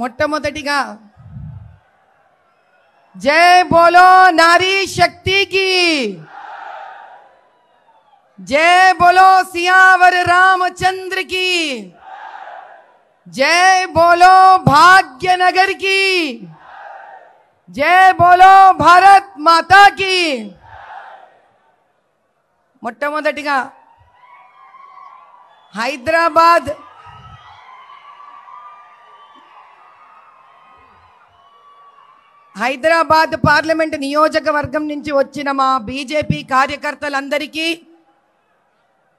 మొట్టమొదటిగా జై బోలో నారీ శక్తి की जय बोलो सियावर रामचंद्र की जय बोलो भाग्यनगर की जय बोलो भारत माता की మొట్టమొదటిగా హైదరాబాద్ పార్లమెంట్ నియోజకవర్గం నుంచి వచ్చిన మా బీజేపీ కార్యకర్తలందరికీ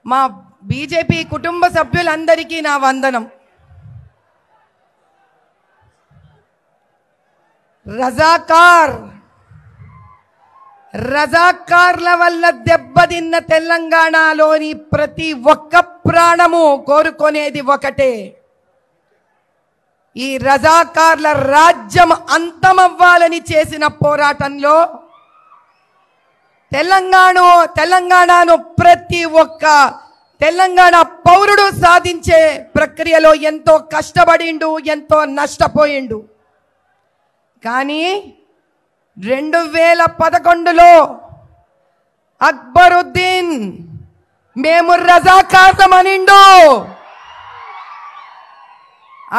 మా బీజేపీ కుటుంబ సభ్యులందరికీ నా వందనం. రజాకార్ల వల్ల దెబ్బతిన్న తెలంగాణలోని ప్రతి ఒక్క ప్రాణము కోరుకునేది ఒకటే, ఈ రజాకార్ల రాజ్యం అంతమవ్వాలని చేసిన పోరాటంలో తెలంగాణను ప్రతి ఒక్క తెలంగాణ పౌరుడు సాధించే ప్రక్రియలో ఎంతో కష్టపడిండు, ఎంతో నష్టపోయిండు. కానీ 2011లో అక్బరుద్దీన్ మేము రజాకార్లమనిండు.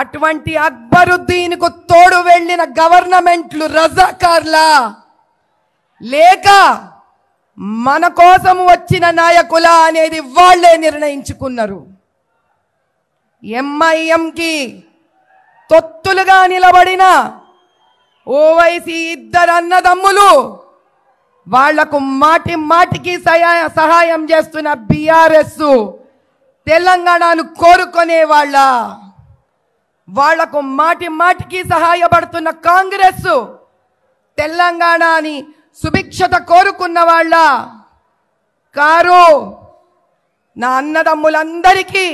అటువంటి అక్బరుద్దీన్కు తోడు వెళ్ళిన గవర్నమెంట్లు రజాకార్లా లేక మన కోసం వచ్చిన నాయకుల అనేది వాళ్లే నిర్ణయించుకున్నారు. ఎంఐఎంకి తొత్తులుగా నిలబడిన ఓవైసీ ఇద్దరు అన్నదమ్ములు, వాళ్లకు మాటికి సహాయం చేస్తున్న బీఆర్ఎస్ తెలంగాణను కోరుకునే వాళ్లకు మాటికి సహాయపడుతున్న కాంగ్రెస్ తెలంగాణని సుభిక్షత కోరుకున్న వాళ్ళ కారు. నా అన్నదమ్ములందరికీ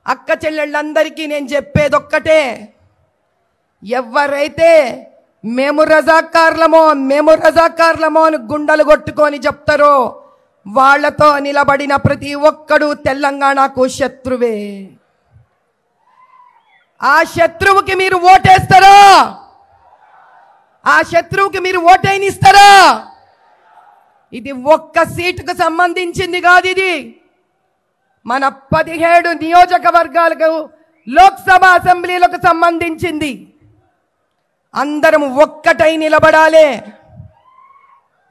అక్క చెల్లెళ్ళందరికీ నేను చెప్పేదొక్కటే, ఎవరైతే మేము రజాకార్లమో అని గుండెలు కొట్టుకొని చెప్తారో వాళ్లతో నిలబడిన ప్రతి ఒక్కడు తెలంగాణకు శత్రువే. ఆ శత్రువుకి మీరు ఓటేస్తారా? ఆ శత్రువుకి మీరు ఓటైనిస్తారా? ఇది ఒక్క సీటుకు సంబంధించింది కాదు, ఇది మన 17 నియోజకవర్గాలకు లోక్సభ అసెంబ్లీలకు సంబంధించింది. అందరం ఒక్కటై నిలబడాలి.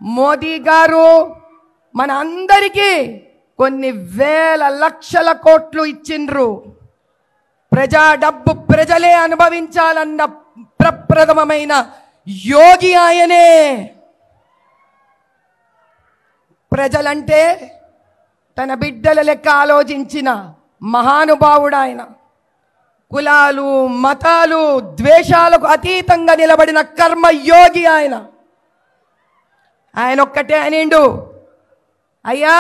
మోదీ గారు మన అందరికీ కొన్ని వేల లక్షల కోట్లు ఇచ్చిండ్రు. ప్రజా డబ్బు ప్రజలే అనుభవించాలన్న ప్రప్రథమమైన యోగి ఆయనే. ప్రజలంటే తన బిడ్డల లెక్క ఆలోచించిన మహానుభావుడు ఆయన. కులాలు మతాలు ద్వేషాలకు అతీతంగా నిలబడిన కర్మయోగి ఆయన. ఆయన ఒక్కటే అనిండు, అయ్యా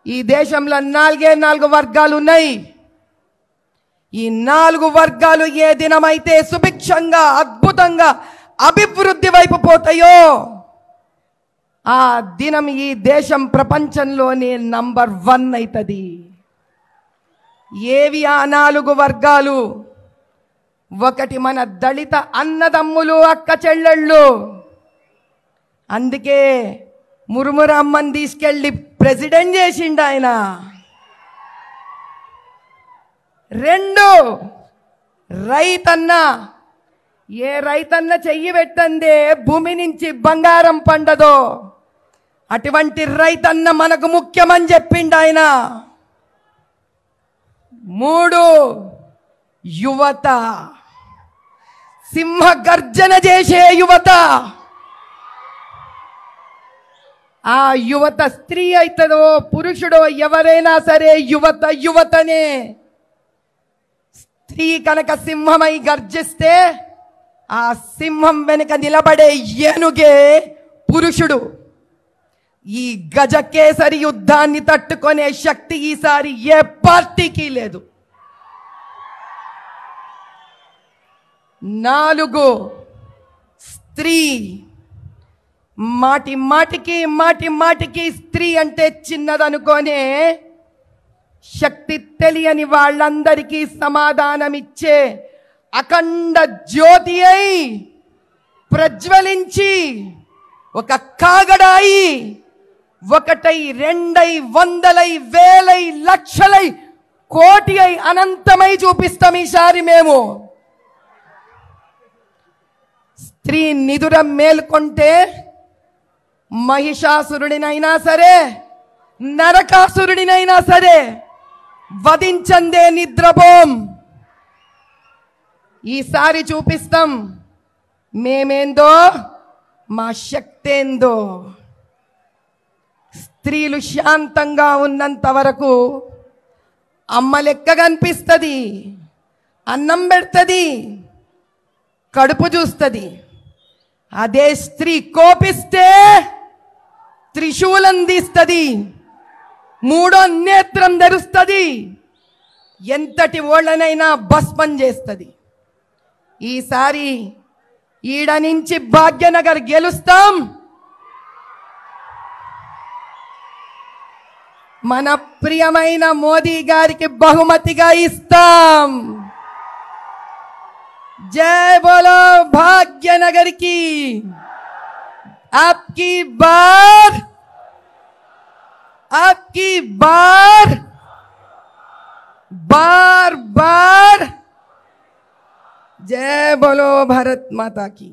ఈ దేశంలో 4 వర్గాలు ఉన్నాయి. ఈ 4 వర్గాలు ఏ దినమైతే సుభిక్షంగా అద్భుతంగా అభివృద్ధి వైపు పోతాయో ఆ దినం ఈ దేశం ప్రపంచంలోనే నంబర్ 1 అవుతుంది. ఏవి ఆ 4 వర్గాలు? ఒకటి మన దళిత అన్నదమ్ములు అక్క చెల్లెళ్ళు. అందుకే మురుమురమ్మని తీసుకెళ్ళి ప్రెసిడెంట్ చేసిండు ఆయన. 2 రైతన్న. ఏ రైతన్న చెయ్యి పెట్టందే భూమి నుంచి బంగారం పండదో అటువంటి రైతన్న మనకు ముఖ్యమని చెప్పిండు ఆయన. 3 యువత. సింహ గర్జన చేసే యువత. ఆ యువత స్త్రీ అవుతుందో పురుషుడో ఎవరైనా సరే యువతనే. స్త్రీ కనుక సింహమై గర్జిస్తే ఆ సింహం వెనుక నిలబడే ఏనుగే పురుషుడు. ఈ గజకేసరి యుద్ధాన్ని తట్టుకునే శక్తి ఈసారి ఏ పార్టీకి లేదు. 4 స్త్రీ. మాటికి స్త్రీ అంటే చిన్నదనుకోనే శక్తి తెలియని వాళ్ళందరికీ సమాధానమిచ్చే అఖండ జ్యోతి అయి ప్రజ్వలించి ఒక కాగడాయి ఒకటై రెండై వందలై వేలై లక్షలై కోటి అయి అనంతమై చూపిస్తాం ఈసారి మేము. స్త్రీ నిదుర మేల్కొంటే మహిషాసురుడినైనా సరే నరకాసురుడినైనా సరే వధించందే నిద్రపోం. ఈసారి చూపిస్తాం మేమేందో మా శక్తేందో. స్త్రీలు శాంతంగా ఉన్నంత వరకు అమ్మ లెక్క కనిపిస్తుంది, అన్నం పెడుతుంది, కడుపు చూస్తుంది. అదే స్త్రీ కోపిస్తే త్రిశూలం తీస్తుంది, మూడో నేత్రం తెరుస్తుంది, ఎంతటి ఓళ్ళనైనా భస్మం చేస్తుంది. ఈసారి ఈడ నుంచి భాగ్యనగర్ గెలుస్తాం. మన ప్రియమైన మోదీ గారికి బహుమతిగా ఇస్తాం. जय बोलो भाग्यनगर की. आपकी बार बार बार जय बोलो भारत माता की.